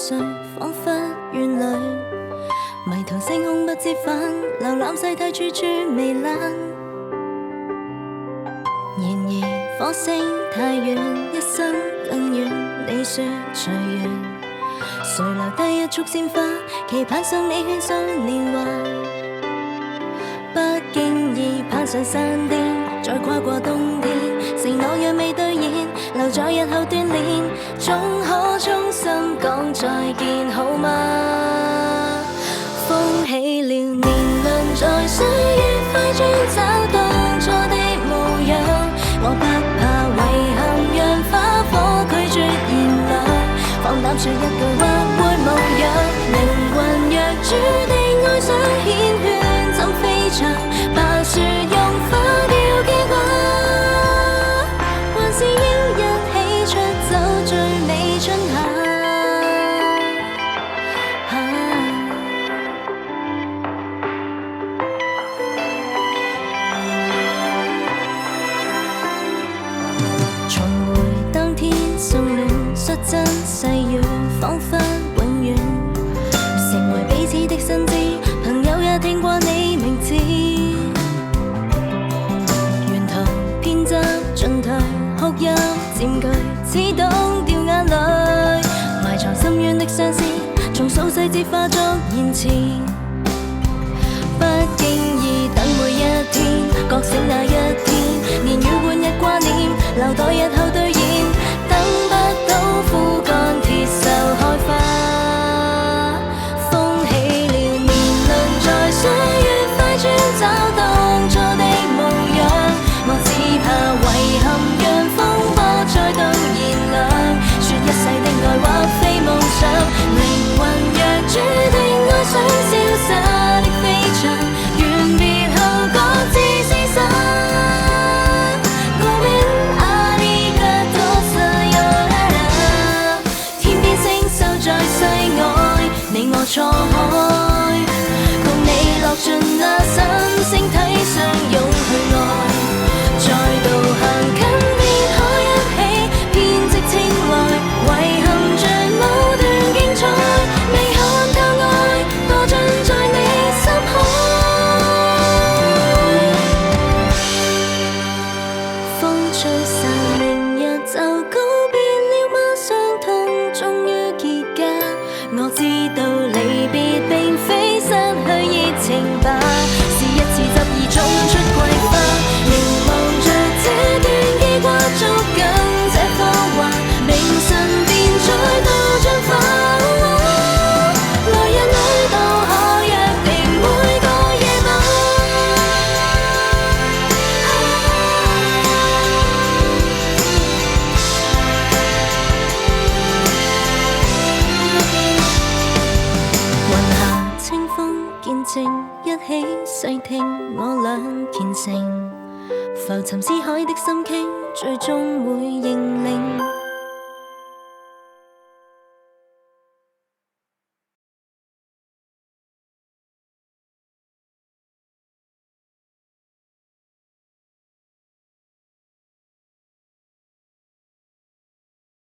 睡，彷彿怨淚，迷途星空不知返，瀏覽世態處處糜爛。然而火星太遠，一生更遠，你說隨緣，誰留低一束鮮花，期盼送你勸訴年華。不經意攀上山巔，再跨過冬天，承諾若未兌現，留在日後鍛鍊，總可衷心講再見好嗎？風起了，年輪在歲月快轉，找當初的模樣，我不怕遺憾，讓花火拒絕燃亮，放膽說一句或會無恙。靈魂若注定愛上繾綣，怎飛翔？白雪融化掉記掛，還是要一起出走最美春夏。重回當天送暖，率真細語，彷彿永遠，成為彼此的新知，朋友也聽過你名字。沿途偏側進退，哭泣佔據，只懂掉眼淚，埋藏深淵的相思，從數細節化作言辭。不經意等每一天，覺醒那一天，年與換日掛念，留待日後兌現，等不到枯乾鐵鏽開花。風起了，年輪在歲月快轉，找當初的模樣，我只怕遺憾，讓風波再度燃亮，說一世的愛或非夢想，靈魂若注定愛上瀟灑的飛翔，遠別後各自廝殺。天邊星宿在世外，你我錯開，共你落盡那新星體相擁去愛，再度行近便可一起編織情來，遺憾像某段競賽，未看透愛墮進在你心海。風吹散，明日就告別了嗎？傷痛終於結